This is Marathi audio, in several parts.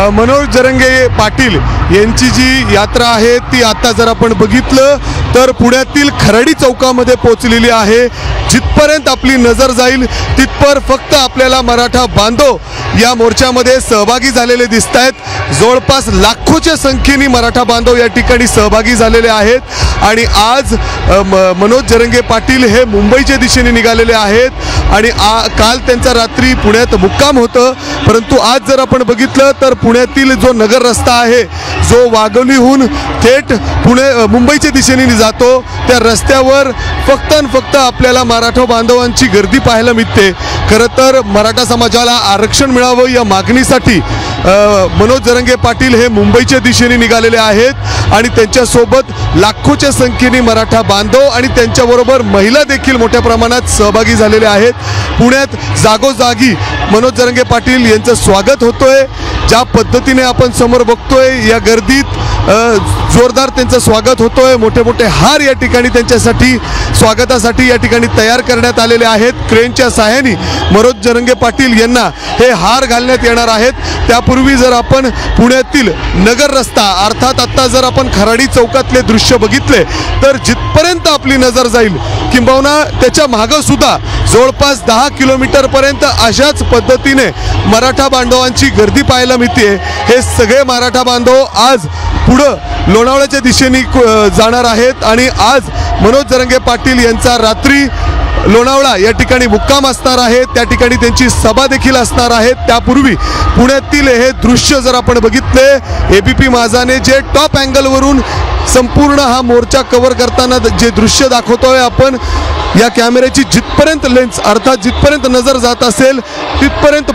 मनोज जरंगे पाटील यांची जी यात्रा आहे ती आता जर आपण बघितलं तर पुण्यातील खराडी चौकामध्ये पोहोचलेली आहे। जिथपर्यंत आपली नजर जाईल तिथपर फक्त आपल्याला मराठा बांधव या मोर्चामध्ये सहभागी झालेले दिसत आहेत। जवळपास लाखोच्या संख्येने मराठा बांधव या ठिकाणी सहभागी झालेले आहेत आणि आज मनोज जरंगे पाटील हे मुंबईच्या दिशेने निघालेले आहेत आणि काल त्यांचा रात्री पुण्यात मुक्काम होतं, परंतु आज जर आपण बघितलं तर पुण्यातील जो नगर रस्ता आहे जो वाघोलीहून थेट मुंबईच्या दिशेने जातो त्या रस्त्यावर फक्त आपल्याला मराठा बांधवांची गर्दी पाहायला मिळते। खरं तर मराठा समाजाला आरक्षण मिळावं या मागणीसाठी मनोज जरंगे पाटील हे मुंबईच्या दिशेने निघालेले आहेत आणि त्यांच्यासोबत लाखोच्या संख्येने मराठा बांधव आणि त्यांच्याबरोबर महिला देखील मोठ्या प्रमाणात सहभागी झालेले आहेत। पुण्यात जागोजागी मनोज जरंगे पाटील यांचं स्वागत होतोय। ज्या पद्धतीने आपण समोर बघतोय या गर्दीत जोरदार त्यांचं स्वागत होतोय। मोठे मोठे हार या ठिकाणी त्यांच्यासाठी स्वागतासाठी या ठिकाणी तयार करण्यात आलेले आहेत। क्रेनच्या सहाय्याने मनोज जरंगे पाटील यांना हे हार घालण्यात येणार आहेत। त्यापूर्वी जर आपण पुण्यातील नगर रस्ता अर्थात आता जर आपण खराडी चौकातले दृश्य बघितले तर जिथपर्यंत आपली नजर जाईल किंबहुना त्याच्या मागे सुद्धा जवळपास 10 किलोमीटर पर्यंत अशाच पद्धतीने मराठा बांधवांची गर्दी पाहायला मिळते। हे सगळे मराठा बांधव आज पुढे लोणावळ्याच्या दिशेने जाणार आहेत आणि आज मनोज जरंगे पाटील यांचा रात्री लोणावळा या ठिकाणी मुक्काम असणार आहे, त्या ठिकाणी त्यांची सभा देखील असणार आहे। त्यापूर्वी पुण्यातील हे दृश्य जर आपण बघितले एबीपी माझाने जे टॉप अँगलवरून संपूर्ण हा मोर्चा कव्हर करताना जे दृश्य दाखवतोय आपण या कॅमेऱ्याची जिथपर्यंत लेन्स अर्थात जिथपर्यंत नजर जात असेल तिथपर्यंत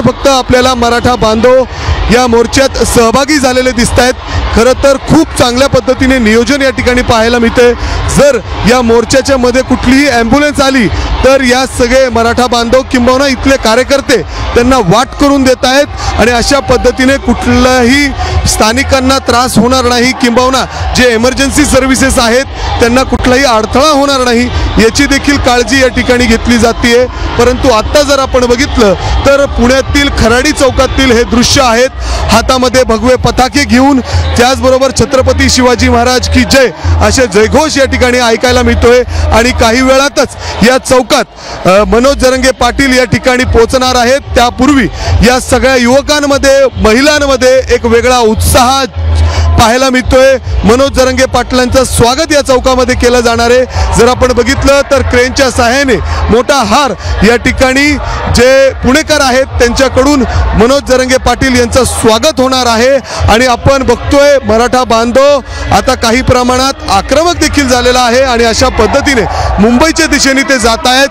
फक्त आपल्याला मराठा बांधव या मोर्चात सहभागी झालेले दिसत आहेत। खरं तर खूप चांगल्या पद्धतीने नियोजन या ठिकाणी पाहायला मिळते। जर या मोर्चाच्या मध्ये कुठलीही ॲम्ब्युलन्स आली तर या सगळे मराठा बांधव किंबहुना इथले कार्यकर्ते त्यांना वाट करून देत आहेत आणि अशा पद्धतीने कुठलाही स्थानिकांना त्रास होणार नाही किंबहुना जे इमर्जन्सी सर्व्हिसेस आहेत त्यांना कुठलाही अडथळा होणार नाही याची देखील काळजी या ठिकाणी घेतली जाते। परंतु आता जर आपण बघितलं तर पुण्यातील खराडी चौकातील हे दृश्य आहेत। हातामध्ये भगवे पताके घेऊन त्याचबरोबर छत्रपती शिवाजी महाराज की जय असे जयघोष या ठिकाणी ऐकायला मिळतोय आणि काही वेळातच या चौकात मनोज जरंगे पाटील या ठिकाणी पोहोचणार आहेत। त्यापूर्वी या सगळ्या युवकांमध्ये महिलांमध्ये एक वेगळा उत्साह पाहायला मिळतोय। मनोज जरंगे पाटलांचं स्वागत या चौकामध्ये केलं जाणार आहे। जर आपण बघितलं तर क्रेनच्या सहाय्याने मोठा हार या ठिकाणी जे पुणेकर आहेत त्यांच्याकडून मनोज जरंगे पाटील यांचं स्वागत होणार आहे आणि आपण बघतोय मराठा बांधव आता काही प्रमाणात आक्रमक देखील झालेला आहे आणि अशा पद्धतीने मुंबईच्या दिशेने ते जात आहेत।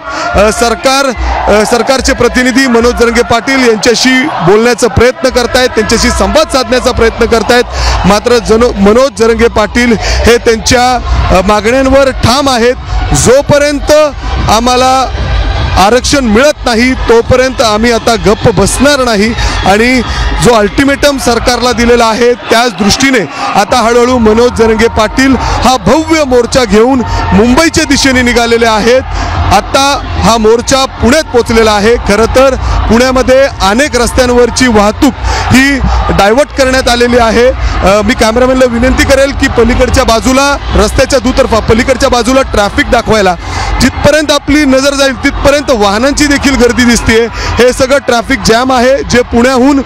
सरकारचे प्रतिनिधी मनोज जरंगे पाटील यांच्याशी बोलण्याचा प्रयत्न करतायत, त्यांच्याशी संवाद साधण्याचा प्रयत्न करतायत, मात्र मनोज जरंगे पाटील हे त्यांच्या मागण्यांवर ठाम आहेत। जोपर्यंत आम्हाला आरक्षण मिळत नाही तोपर्यंत आम्ही आता गप्प बसणार नाही आणि जो अल्टिमेटम सरकारला दिलेला आहे त्याच दृष्टीने आता हळूहळू मनोज जरंगे पाटील हा भव्य मोर्चा घेऊन मुंबईच्या दिशेने निघालेले आहेत। आता हा मोर्चा पुण्यात पोहोचलेला आहे। खरं तर पुण्यामध्ये अनेक रस्त्यांवरची वाहतूक ही डायव्हर्ट करण्यात आलेली आहे। मी कॅमेरामॅनला विनंती करेल की पलीकडच्या बाजूला रस्त्याच्या दुतर्फा पलीकडच्या बाजूला ट्रॅफिक दाखवायला, जिथपर्यंत आपली नजर जाईल तिथपर्यंत वाहनांची देखील गर्दी दिसते। हे सगळं ट्रॅफिक जॅम आहे जे पुण्याहून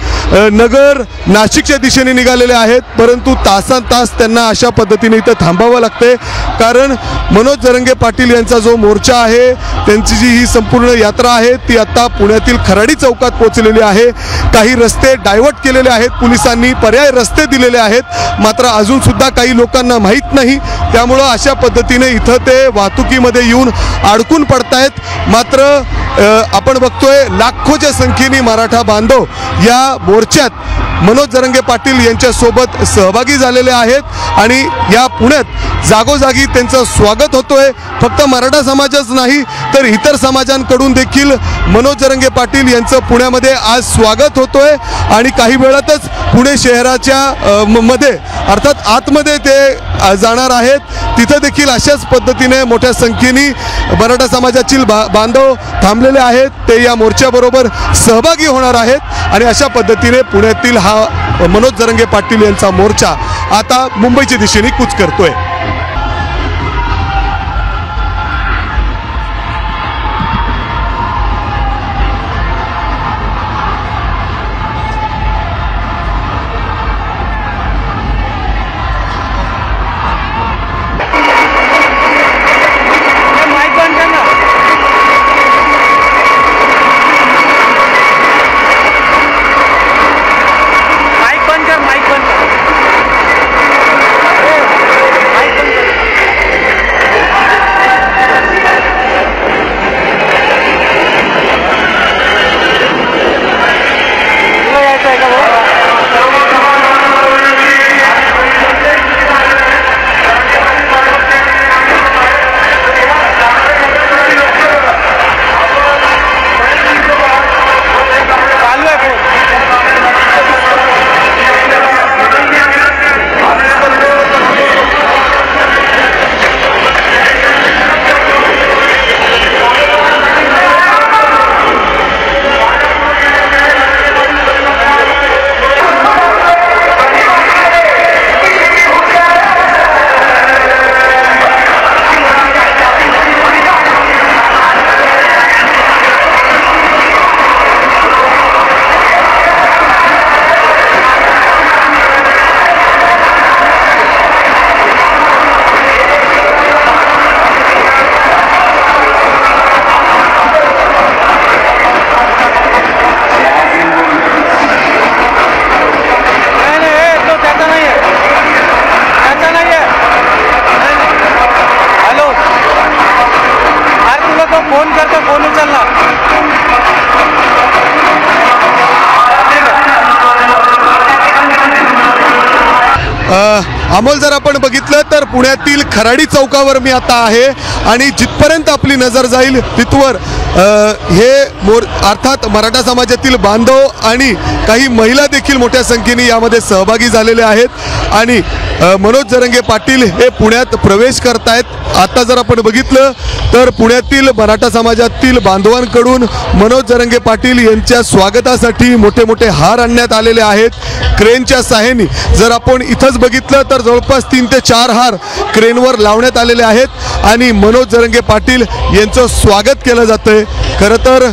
नगर नाशिकच्या दिशेने निघालेले आहेत, परंतु तासनतास त्यांना अशा पद्धतीने इथं थांबावं लागते कारण मनोज जरंगे पाटील यांचा जो मोर्चा आहे त्यांची जी ही संपूर्ण यात्रा आहे ती आता पुण्यातील खराडी चौकात पोहोचलेली आहे। काही रस्ते डायव्हर्ट केलेले आहेत पोलिसांनी, पर्याय रस्ते दिलेले आहेत, मात्र अजून सुद्धा काही लोकांना माहीत नाही, त्यामुळं अशा पद्धतीने इथं ते वाहतुकीमध्ये येऊन अडकून पडतायत। मात्र आपण बघतोय लाखोच्या संख्येने मराठा बांधव या मोर्चात मनोज जरंगे पाटील यांच्यासोबत सहभागी झालेले आहेत आणि या पुण्यात जागोजागी त्यांचं स्वागत होतोय। फक्त मराठा समाजच नाही तर इतर समाजांकडून देखील मनोज जरंगे पाटील यांचं पुण्यामध्ये आज स्वागत होतोय आणि काही वेळातच पुणे शहराच्या मध्ये अर्थात आतमध्ये ते जाणार आहेत। तिथं देखील अशाच पद्धतीने मोठ्या संख्येने मराठा समाजातील बांधव थांबलेले आहेत, ते या मोर्चाबरोबर सहभागी होणार आहेत आणि अशा पद्धतीने पुण्यातील हा मनोज जरांगे पाटील यांचा मोर्चा आता मुंबईच्या दिशेने कूच करतोय। अमोल, जर आपण बघितलं तर पुण्यातील खराडी चौकावर मी आता आहे आणि जिथपर्यंत आपली नजर जाईल तिथवर हे अर्थात मराठा समाजातील बांधव आणि काही महिला देखील मोठ्या संख्येने यामध्ये सहभागी झालेले आहेत आणि मनोज जरांगे पाटील हे पुण्यात प्रवेश करतायत। आता जर आपण बघितलं तर पुण्यातील मराठा समाजातील बांधवांकडून मनोज जरांगे पाटील यांच्या स्वागतासाठी मोठे मोठे हार आणण्यात आलेले आहेत क्रेनच्या सहाय्याने। जर आपण इथंच बघितलं तर जवळपास 3 ते 4 हार क्रेनवर लावण्यात आलेले आहेत आणि मनोज जरांगे पाटील यांचं स्वागत केलं जातंय। खरं तर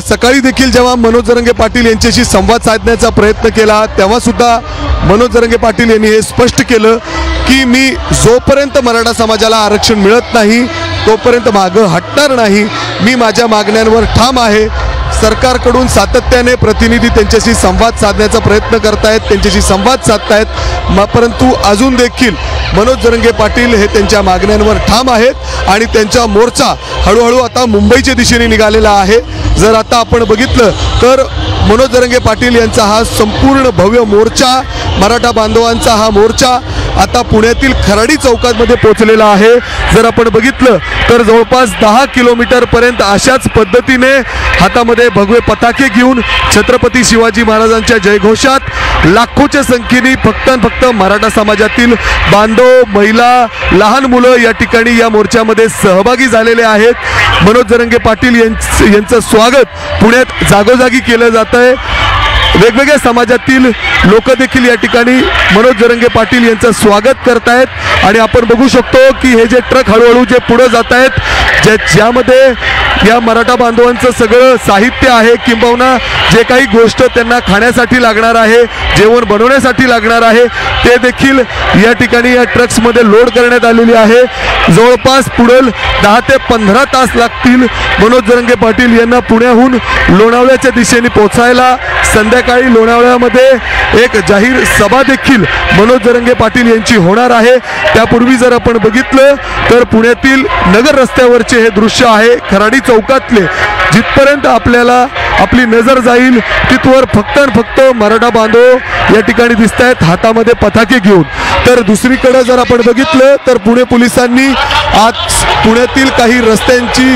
सकाळी देखील जेव्हा मनोज जरांगे पाटील यांच्याशी संवाद साधण्याचा प्रयत्न केला तेव्हा सुद्धा मनोज जरांगे पाटील यांनी हे स्पष्ट केलं की मी जोपर्यंत मराठा समाजाला आरक्षण मिळत नाही तोपर्यंत मागं हटणार नाही, मी माझ्या मागण्यांवर ठाम आहे। सरकारकडून सातत्याने प्रतिनिधी त्यांच्याशी संवाद साधण्याचा प्रयत्न करतायत, त्यांच्याशी संवाद साधतायत, परंतु अजून देखील मनोज जरांगे पाटील हे त्यांच्या मागण्यांवर ठाम आहेत आणि त्यांचा मोर्चा हळूहळू आता मुंबईच्या दिशेने निघालेला आहे। जर आता आपण बघितलं तर मनोज जरांगे पाटील यांचा हा संपूर्ण भव्य मोर्चा, मराठा बांधवांचा हा मोर्चा आता पुण्यातील खराडी चौकामध्ये पोहोचलेला आहे। जर आपण बघितलं तर जवळपास 10 किलोमीटर पर्यंत अशाच पद्धतीने हातामध्ये भगवे पताके घेऊन छत्रपती शिवाजी महाराजांच्या जयघोषात लाखोच्या संख्येने फक्त मराठा समाजातील बांधव, महिला, लहान मुलं या ठिकाणी या मोर्चामध्ये सहभागी झालेले आहेत। मनोज जरांगे पाटील यांचं स्वागत पुण्यात जागोजागी केलं जातंय। वेगवेगळ्या समाजातील लोक देखील या ठिकाणी मनोज जरांगे पाटील यांचं स्वागत करतायत आणि आपण बघू शकतो की हे जे ट्रक हळूहळू जे पुढे जात आहेत ज्यामध्ये या मराठा बांधवांचं सगळं साहित्य आहे किंबहुना जे काही गोष्ट त्यांना खाण्यासाठी लागणार आहे, जेवण बनवण्यासाठी लागणार आहे ते देखील या ठिकाणी या ट्रक्समध्ये लोड करण्यात आलेली आहे। जवळपास पुढील 10 ते 15 तास लागतील मनोज जरांगे पाटील यांना पुण्याहून लोणावळ्याच्या दिशेने पोहोचायला। संध्याकाळी लोणावळ्यामध्ये एक जाहीर सभा देखील मनोज जरांगे पाटील यांची होणार आहे। त्यापूर्वी जर आपण बघितलं तर पुण्यातील नगर रस्त्यावरचे हे दृश्य आहे, खराडी चौकातले। जिथपर्यंत आपल्याला आपली नजर जाईल तिथवर फक्त मराठा बांधव या ठिकाणी दिसत आहेत हातामध्ये पताके घेऊन। तर दुसरीकडे जर आपण बघितलं तर पुणे पोलिसांनी आज पुण्यातील काही रस्त्यांची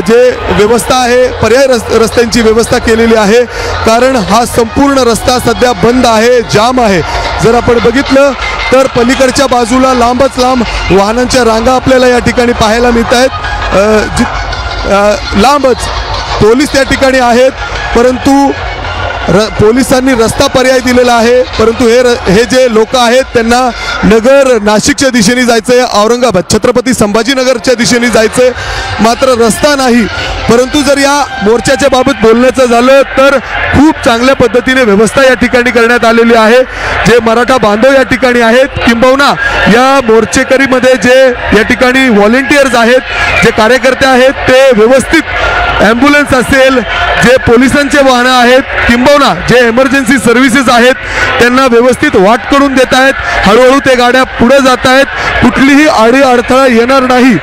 जे व्यवस्था आहे पर्याय रस्त्यांची व्यवस्था केलेली आहे, कारण हा संपूर्ण रस्ता सध्या बंद आहे, जाम आहे. जर आपण बघितलं तर पलीकडच्या बाजूला लांबच लांब वाहनांच्या रांगा आपल्याला या ठिकाणी पाहायला मिळत आहेत. लांबच पोलीस त्या ठिकाणी आहेत, परंतु पोलिसांनी रस्ता पर्याय दिलेला आहे. परंतु हे जे लोक आहेत त्यांना नगर नाशिकच्या दिशेने जायचं आहे, औरंगाबाद छत्रपती संभाजीनगरच्या दिशेने जायचं आहे, मात्र रस्ता नाही. परंतु जर या मोर्चाच्या बाबत बोलण्याचं झालं तर खूप चांगल्या पद्धतीने व्यवस्था या ठिकाणी करण्यात आलेली आहे. जे मराठा बांधव या ठिकाणी आहेत, किंबहुना या मोर्चेकरीमध्ये जे या ठिकाणी व्हॉलेंटियर्स आहेत, जे कार्यकर्ते आहेत, ते व्यवस्थित ॲम्ब्युलन्स असेल, जे पोलिसांचे वाहनं आहेत, किंबहुना जे एमर्जन्सी सर्व्हिसेस आहेत त्यांना व्यवस्थित वाट करून देत आहेत. हळूहळू ते गाड्या पुढे जात आहेत, कुठलीही आडी अडथळा येणार नाही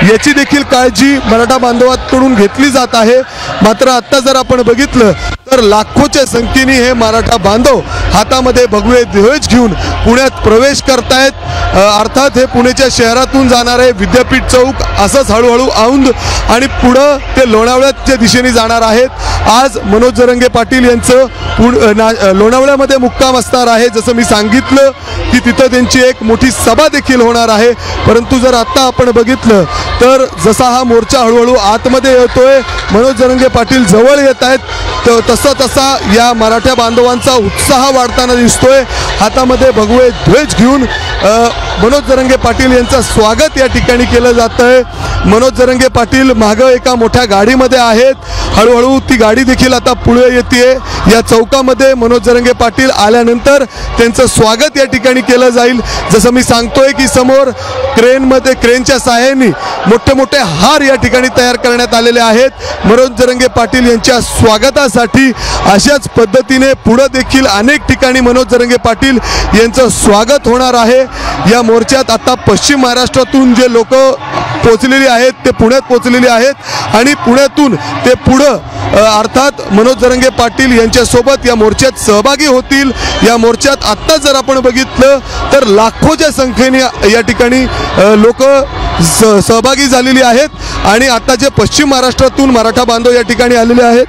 याची देखील काळजी मराठा बांधवांकडून घेतली जात आहे. मात्र आत्ता जर आपण बघितलं तर लाखोच्या संख्येने हे मराठा बांधव हातामध्ये भगवे ध्वज घेऊन पुण्यात प्रवेश करतायत. अर्थात हे पुण्याच्या शहरातून जाणारे विद्यापीठ चौक असंच हळूहळू औंध आणि पुढं ते लोणावळ्याच्या दिशेने जाणार आहेत. आज मनोज जरांगे पाटील यांचं लोणावळ्यामध्ये मुक्काम असणार आहे. जसं मी सांगितलं की तिथं त्यांची एक मोठी सभा देखील होणार आहे. परंतु जर आत्ता आपण बघितलं तर जसा हा मोर्चा हळूहळू आतमध्ये येतोय, मनोज जरांगे पाटील जवळ येत आहेत, तसा तसा या मराठा बांधवांचा उत्साह वाढताना दिसतोय. हातामध्ये भगवे ध्वज घेऊन मनोज जरांगे पाटील यांचं स्वागत या ठिकाणी केलं जात आहे. मनोज जरांगे पाटील मागं एका मोठ्या गाडीमध्ये आहेत. हळूहळू ती गाडी देखील आता पुढे येते. या चौकामध्ये मनोज जरांगे पाटील आल्यानंतर त्यांचं स्वागत या ठिकाणी केलं जाईल. जसं मी सांगतोय की समोर क्रेनच्या सहाय्याने मोठे मोठे हार या ठिकाणी तयार करण्यात आलेले आहेत. मनोज जरांगे पाटील यांच्या स्वागतासाठी अशाच पद्धतीने पुढे देखील अनेक ठिकाणी मनोज जरांगे पाटील यांचं स्वागत होणार आहे. या मोर्चात आता पश्चिम महाराष्ट्रातून जे लोक पोहोचलेली आहेत ते पुण्यात पोहोचलेली आहेत आणि पुण्यातून ते पुढं अर्थात मनोज जरांगे पाटील यांच्यासोबत या मोर्चात सहभागी होतील. या मोर्चात आत्ता जर आपण बघितलं तर लाखोच्या संख्येने या ठिकाणी लोक सहभागी झालेली आहेत आणि आता जे पश्चिम महाराष्ट्रातून मराठा बांधव या ठिकाणी आलेले आहेत.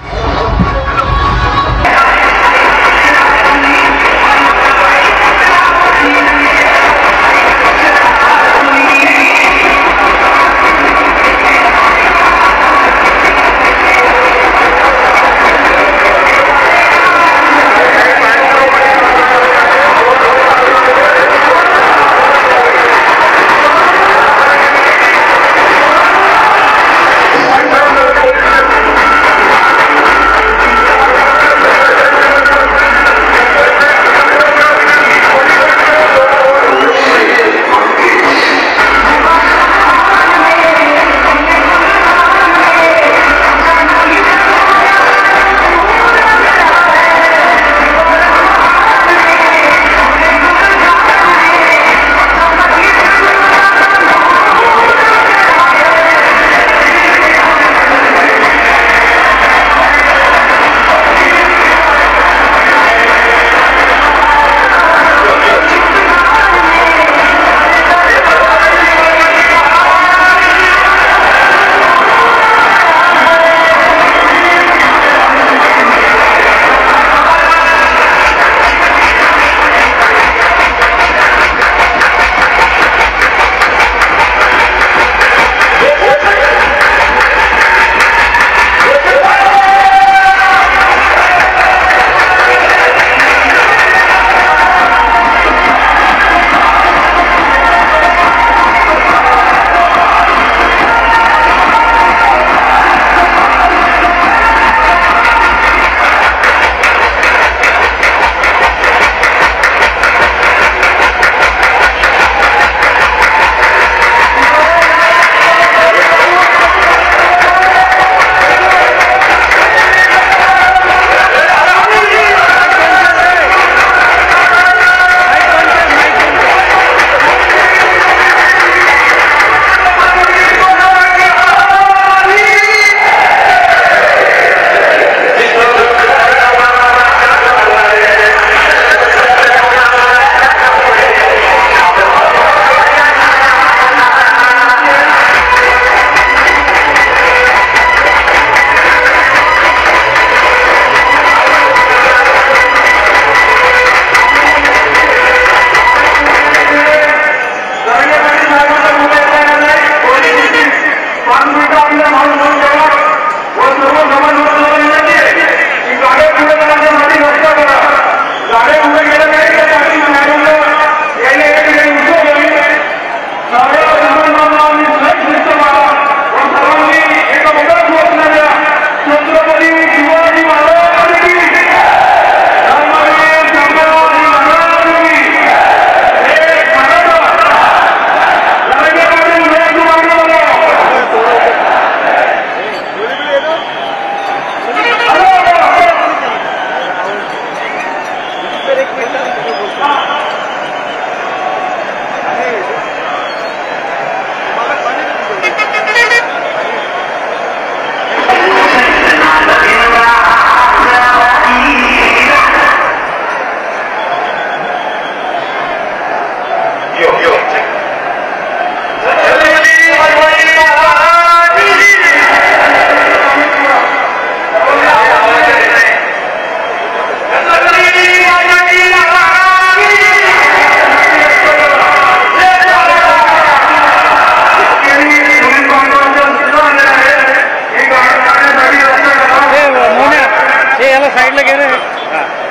त्याला साईडला घे रे.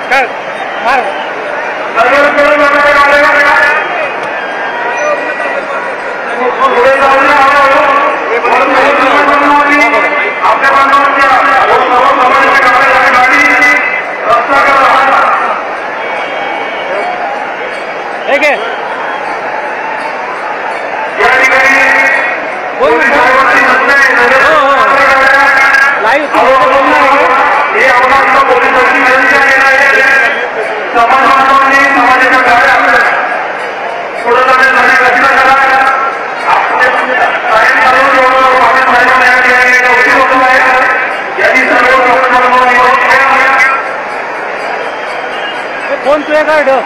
काय मार ठीक आहे. फोन तुझ्या काय ढ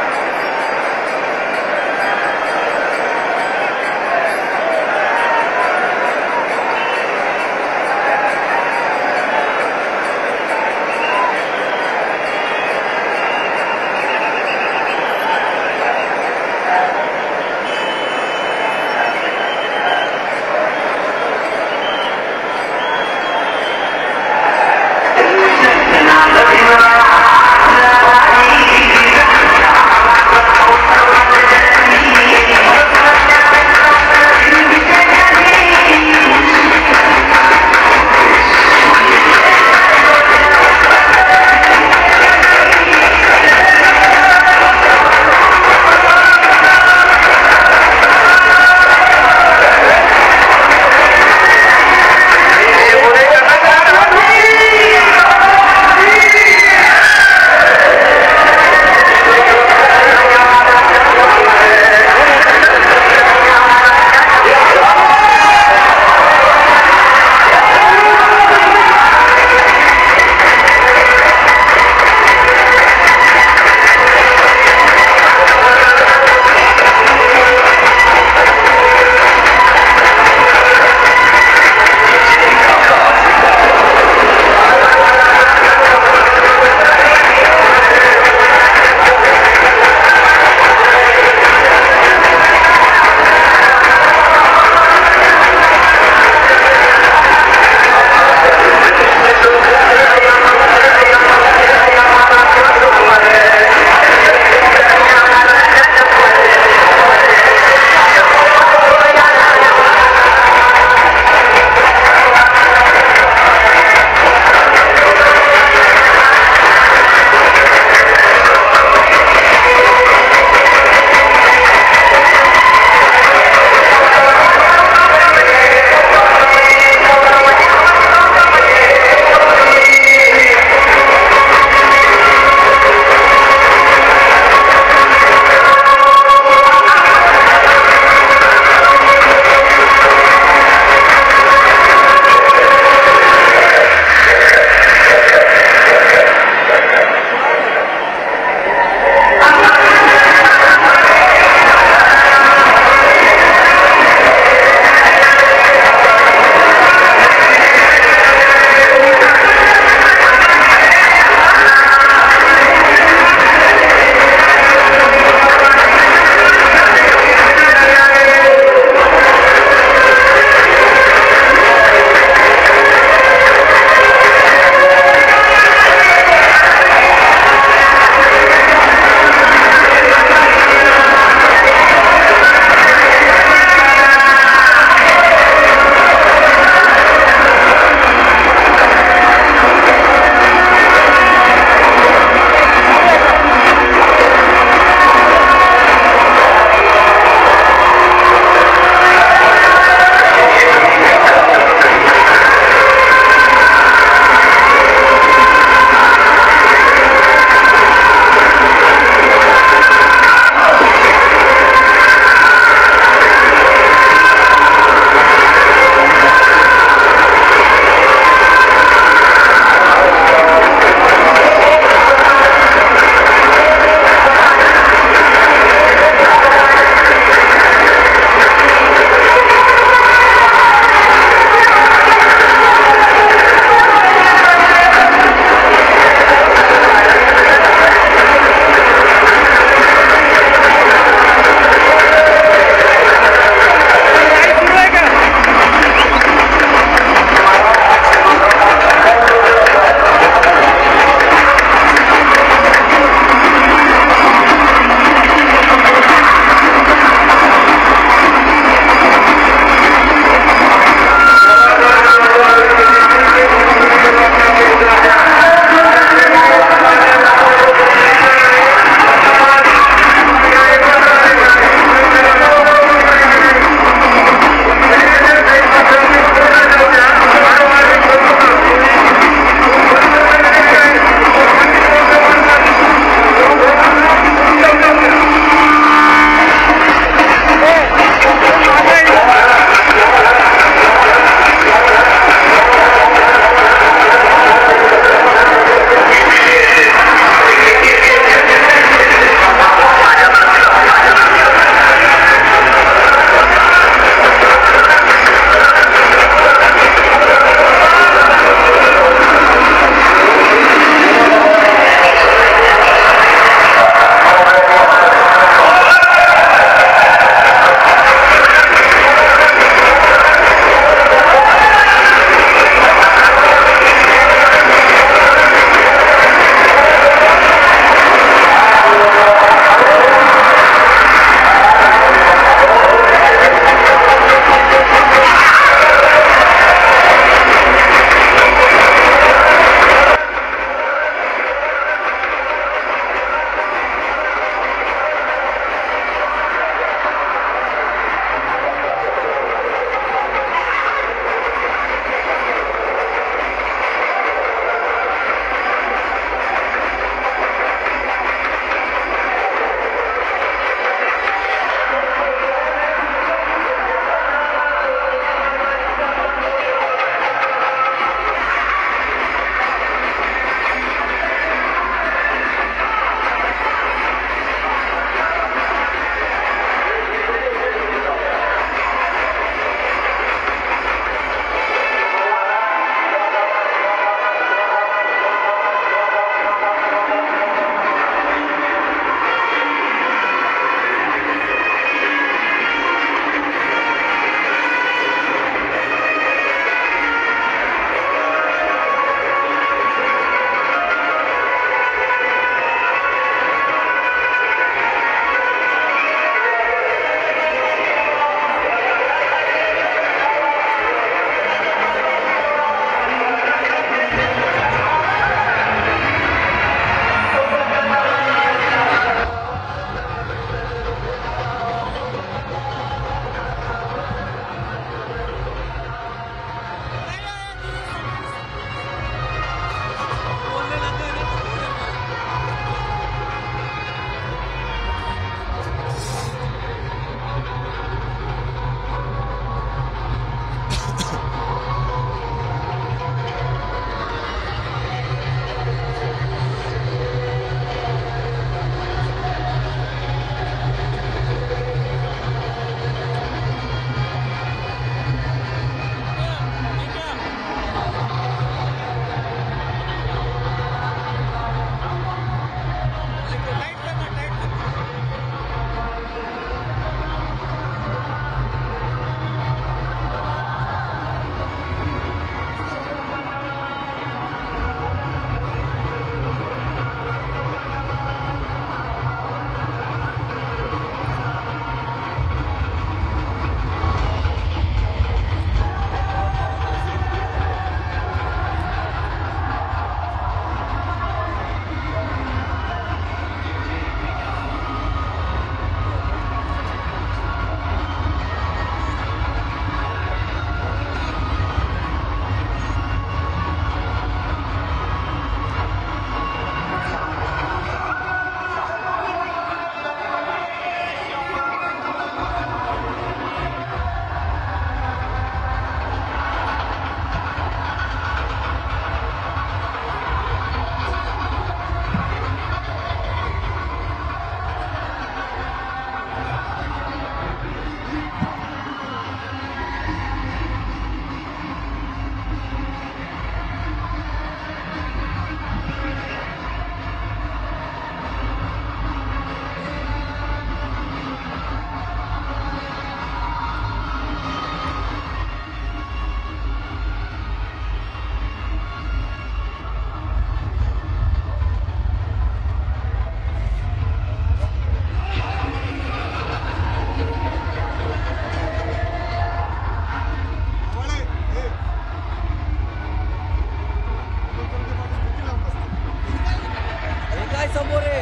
काय समोर आहे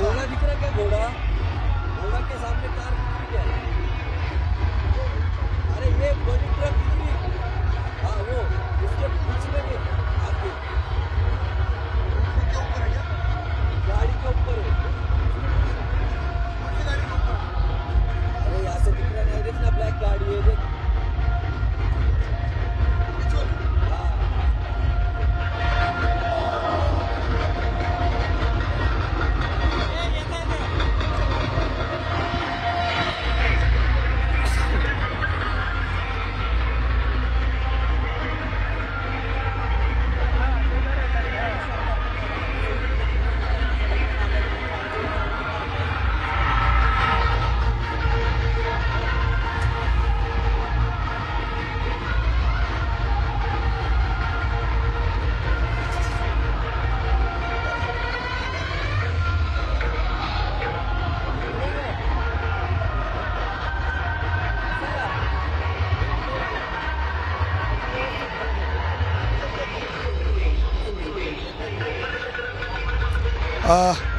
घोड़ा दिख रहा क्या घोड़ा घोड़ा के सामने कार क्या अरे ये बड़ी ट्रक हाँ वो उसके बीच में आगे गाड़ी के ऊपर है अरे यहाँ से दिख रहा नहीं देखना ब्लैक गाड़ी है देख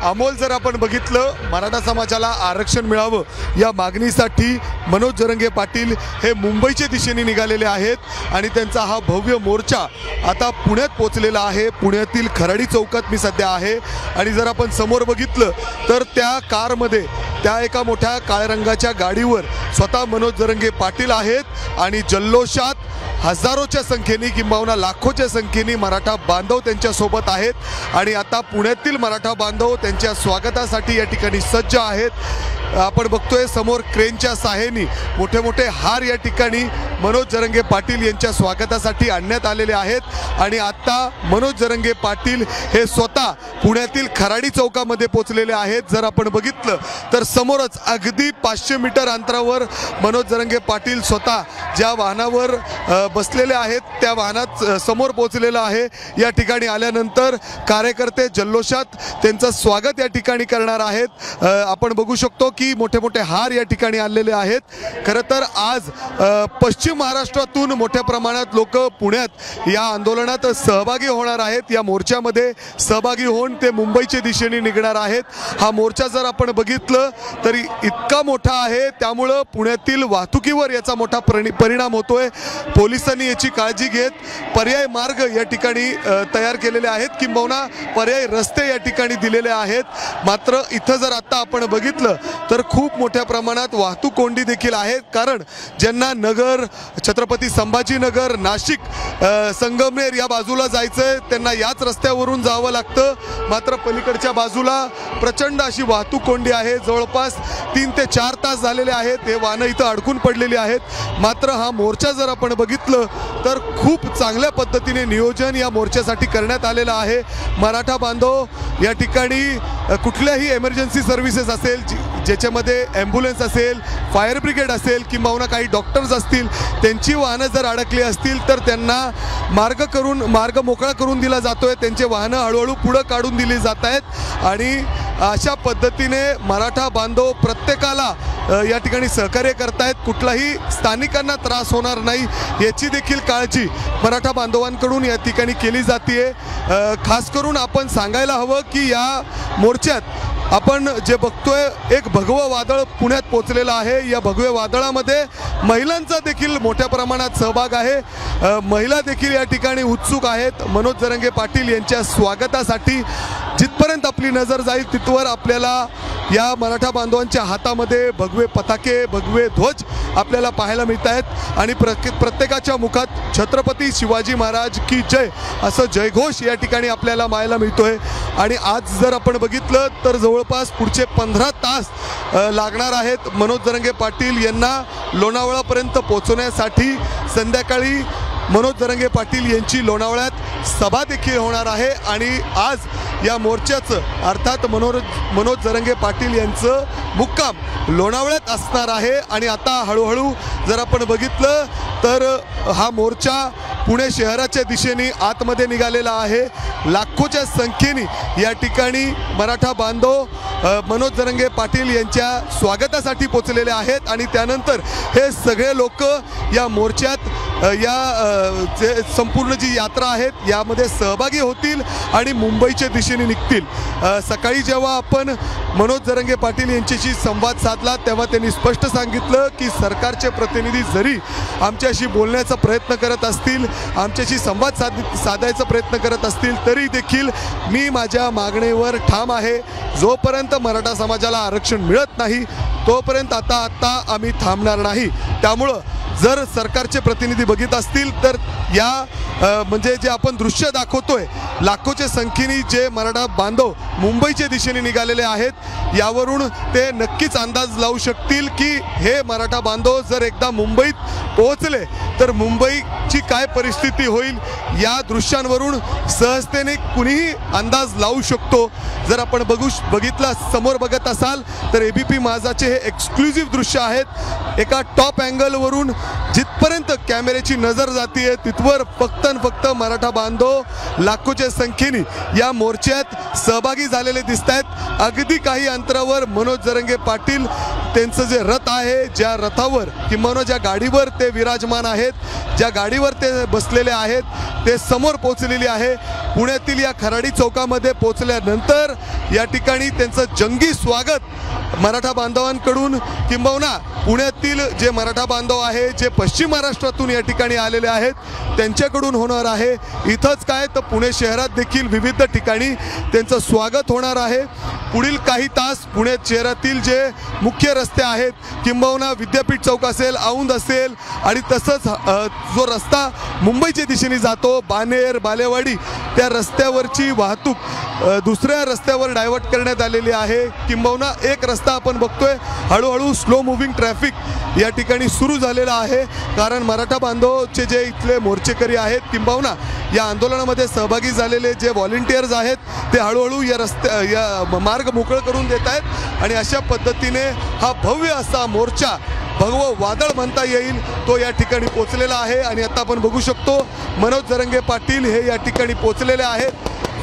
अमोल जर आपण बघितलं मराठा समाजाला आरक्षण मिळावं या मागणीसाठी मनोज जरंगे पाटील हे मुंबईच्या दिशेने निघालेले आहेत आणि त्यांचा हा भव्य मोर्चा आता पुण्यात पोहोचलेला आहे। पुण्यातील खराडी चौकात मी सध्या आहे आणि जर आपण समोर बघितलं तर त्या कारमध्ये त्या एका मोठ्या काळ्या रंगाच्या गाडीवर स्वतः मनोज जरंगे पाटील आहेत आणि जल्लोषात हजारोच्या संख्येने किंबहुना लाखोच्या संख्येने मराठा बांधव त्यांच्या सोबत आहेत आणि आता पुण्यातील मराठा बांधव त्यांच्या स्वागतासाठी या ठिकाणी सज्ज आहेत। आपण बघतोय समोर क्रेनच्या सहाय्याने मोठे मोठे हार या ठिकाणी मनोज जरंगे पाटील यांच्या स्वागतासाठी आणण्यात आलेले आहेत आणि आता मनोज जरंगे पाटील हे स्वतः पुण्यातील खराडी चौकामध्ये पोहोचलेले आहेत। जर आपण बघितलं तर समोरच अगदी 500 मीटर अंतरावर मनोज जरंगे पाटील स्वतः ज्या वाहनावर बसलेले आहेत त्या वाहनात समोर पोहोचलेला आहे। या ठिकाणी आल्यानंतर कार्यकर्ते जल्लोषात त्यांचं स्वागत या ठिकाणी करणार आहेत। आपण बघू शकतो की मोठे मोठे हार या ठिकाणी आलेले आहेत। खरं तर आज पश्चिम महाराष्ट्रातून मोठ्या प्रमाणात लोक पुण्यात या आंदोलनात सहभागी होणार आहेत। या मोर्चामध्ये सहभागी होऊन ते मुंबईच्या दिशेने निघणार आहेत। हा मोर्चा जर आपण बघितलं तरी इतका मोठा आहे त्यामुळे पुण्यातील वाहतुकीवर याचा मोठा परिणाम होतोय। पोलिसांनी याची काळजी घेत पर्याय मार्ग या ठिकाणी तयार केलेले आहेत किंबहुना पर्याय रस्ते या ठिकाणी दिलेले आहेत। मात्र इथं जर आता आपण बघितलं तर खूप मोठ्या प्रमाणात वाहतूक कोंडी देखील आहे कारण ज्यांना नगर छत्रपती संभाजीनगर नाशिक संगमनेर या बाजूला जायचंय त्यांना याच रस्त्यावरून जावं लागतं। मात्र पलीकडच्या बाजूला प्रचंड अशी वाहतूक कोंडी आहे। जवळपास 3 ते 4 तास झालेले आहेत हे वाहनं इथं अडकून पडलेली आहेत। मात्र हा मोर्चा जर आपण बघितलं तर खूप चांगल्या पद्धतीने नियोजन या मोर्चासाठी करण्यात आलेलं आहे। मराठा बांधव या ठिकाणी कुठल्याही इमर्जन्सी सर्व्हिसेस असेल ज्याच्यामध्ये ॲम्ब्युलन्स असेल फायर ब्रिगेड असेल किंवा काही डॉक्टर्स असतील त्यांची वाहनं जर अडकली असतील तर त्यांना मार्ग मोकळा करून दिला जातोय। त्यांचे वाहनं हळूहळू पुढे काढून दिली जात आहेत आणि अशा पद्धतीने मराठा बांधव प्रत्येकाला या ठिकाणी सहकार्य करतायत। कुठलाही स्थानिकांना त्रास होणार नाही याची देखील काळजी मराठा बांधवांकडून या ठिकाणी केली जाते। खास करून आपण सांगायला हवं की या मोर्चात आपण जे बघतोय एक भगवं वादळ पुण्यात पोहोचलेलं आहे। या भगव्या वादळामध्ये महिलांचा देखील मोठ्या प्रमाणात सहभाग आहे। महिला देखील या ठिकाणी उत्सुक आहेत मनोज जरंगे पाटील यांच्या स्वागतासाठी। जिथपर्यंत आपली नजर जाईल तिथवर आपल्याला या मराठा बांधवांच्या हातामध्ये भगवे पताके भगवे ध्वज आपल्याला पाहायला मिळत आहेत आणि प्रत्येकाच्या मुखात छत्रपती शिवाजी महाराज की जय असं जयघोष या ठिकाणी आपल्याला पाहायला मिळतोय। आणि आज जर आपण बघितलं तर जवळपास पुढचे 15 तास लागणार आहेत मनोज जरंगे पाटील यांना लोणावळापर्यंत पोहोचण्यासाठी। संध्याकाळी मनोज जरंगे पाटील यांची लोणावळ्यात सभा देखील होणार आहे आणि आज या मोर्चाचं अर्थात मनोज जरंगे पाटील यांचं मुक्काम लोणावळ्यात असणार आहे। आणि आता हळूहळू जर आपण बघितलं तर हा मोर्चा पुणे शहराच्या दिशेने आतमध्ये निघालेला आहे. लाखोच्या संख्येने या ठिकाणी मराठा बांधव मनोज जरांगे पाटील यांच्या स्वागतासाठी पोचलेले आहेत आणि त्यानंतर हे सगळे लोक या मोर्चात या संपूर्ण जी यात्रा आहेत यामध्ये सहभागी होतील आणि मुंबईच्या दिशेने निघतील. सकाळी जेव्हा आपण मनोज जरांगे पाटील यांच्याशी संवाद साधला तेव्हा त्यांनी स्पष्ट सांगितलं की सरकारचे प्रतिनिधी जरी आमच्याशी बोलण्याचा प्रयत्न करत असतील, आमच्याशी संवाद साधायचा प्रयत्न करत असतील, तरी देखील मी माझ्या मागणीवर ठाम आहे. जोपर्यंत मराठा समाजाला आरक्षण मिळत नाही तोपर्यंत आता आम्ही थांबणार नाही. त्यामुळं जर सरकारचे प्रतिनिधी बघित असतील तर या म्हणजे जे आपण दृश्य दाखवतोय, लाखोच्या संख्येने जे मराठा बांधव मुंबईच्या दिशेने निघालेले आहेत, यावरून ते नक्कीच अंदाज लावू शकतील की हे मराठा बांधव जर एकदा मुंबईत पोहोचले तर मुंबईची काय परिस्थिती होईल या दृश्यांवरून सहजतेने कुणीही अंदाज लावू शकतो. जर आपण बघितलं समोर बघत असाल तर ABP माझाचे हे एक्सक्लुझिव्ह दृश्य आहेत. एका टॉप अँगलवरून जिथपर्यंत कॅमेऱ्याची नजर जाते तिथवर फक्त मराठा बांधव लाखोच्या संख्येने या मोर्चात सहभागी झालेले दिसत आहेत. अगदी काही अंतरावर मनोज जरांगे पाटील त्यांचं जे रथ आहे, ज्या रथावर किंवा ज्या गाडीवर ते विराजमान आहेत, ज्या गाडीवर ते बसलेले आहेत, ते समोर पोहोचलेली आहे. पुण्यातील या खराडी चौकामध्ये पोहोचल्यानंतर या ठिकाणी त्यांचं जंगी स्वागत मराठा बांधवांकडून किंबहुना पुण्यातील जे मराठा बांधव आहे, जे पश्चिम महाराष्ट्रातून या ठिकाणी आलेले आहेत, त्यांच्याकडून होणार आहे. इथंच काय तर पुणे शहरात देखील विविध ठिकाणी त्यांचं स्वागत होणार आहे. पुढील काही तास पुणे शहरातील जे मुख्य रस्ते आहेत किंबहुना विद्यापीठ चौक असेल, औंध असेल आणि तसंच जो रस्ता मुंबईच्या दिशेने जातो बानेर बालेवाडी, त्या रस्त्यावरची वाहतूक दुसऱ्या रस्त्यावर डायव्हर्ट करण्यात आलेली आहे. किंबहुना एक रस्ता आपण बघतोय हळूहळू स्लो मुव्हिंग ट्रॅफिक या ठिकाणी सुरू झालेला आहे, कारण मराठा बांधवचे जे इथले मोर्चेकरी आहेत किंबहुना या आंदोलनामध्ये सहभागी झालेले जे व्हॉलेंटियर्स आहेत ते हळूहळू या मार्ग मोकळ करून देत आहेत आणि अशा पद्धतीने हा भव्य असा मोर्चा, भगवं वादळ म्हणता येईल, तो या ठिकाणी पोचलेला आहे. आणि आता आपण बघू शकतो मनोज जरांगे पाटील हे या ठिकाणी पोचलेले आहेत.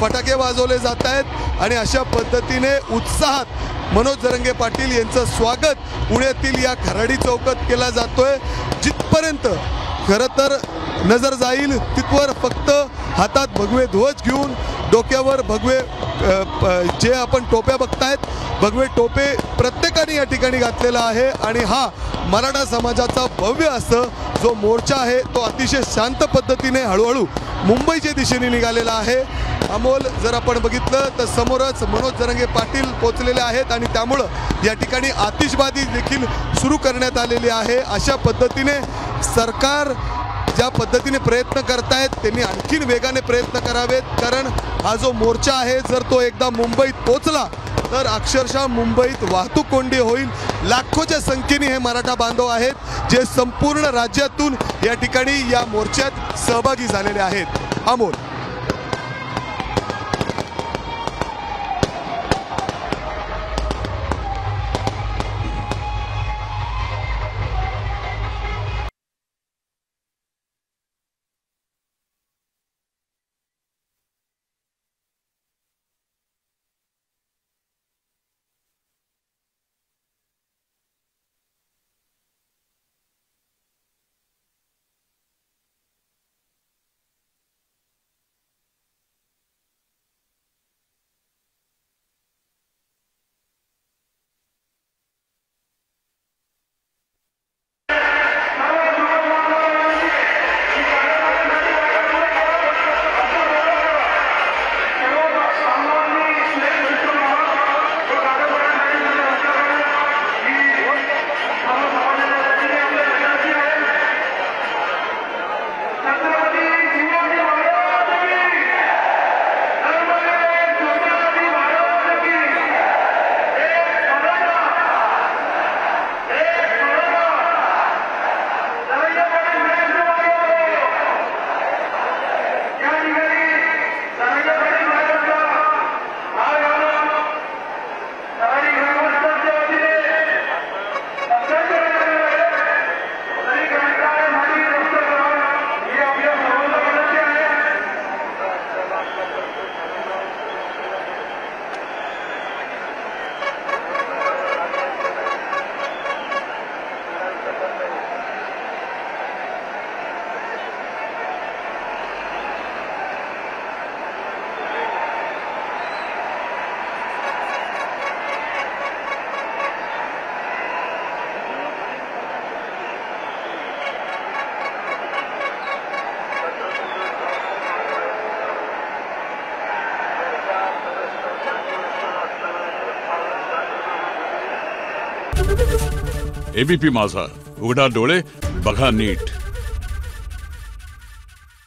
फटाके वाजवले जात आहेत आणि अशा पद्धतीने उत्साहात मनोज जरांगे पाटील यांचं स्वागत पुण्यातील या खराडी चौकात केला जातोय. जिथपर्यंत खरं तर नजर जाईल तिथवर फक्त हातात भगवे ध्वज घेऊन, डोक्यावर भगवे जे आपण टोप्या बघतायत, भगवे टोपे प्रत्येकाने या ठिकाणी घातलेला आहे. आणि हा मराठा समाजाचा भव्य असं जो मोर्चा आहे तो अतिशय शांत पद्धतीने हळूहळू मुंबईच्या दिशेने निघालेला आहे. अमोल, जर आपण बघितलं तर समोरच मनोज जरांगे पाटील पोचलेले आहेत आणि त्यामुळं या ठिकाणी आतिषबाजी देखील सुरू करण्यात आलेली आहे. अशा पद्धतीने सरकार ज्या पद्धतीने प्रयत्न करतायत त्यांनी आणखीन वेगाने प्रयत्न करावेत, कारण हा जो मोर्चा आहे जर तो एकदा मुंबईत पोचला तर अक्षरशः मुंबईत वाहतूक कोंडी होईल. लाखोच्या संख्येने हे मराठा बांधव आहेत जे संपूर्ण राज्यातून या ठिकाणी या मोर्चात सहभागी झालेले आहेत. अमोल. एबीपी माझा, उघडा डोळे बघा नीट.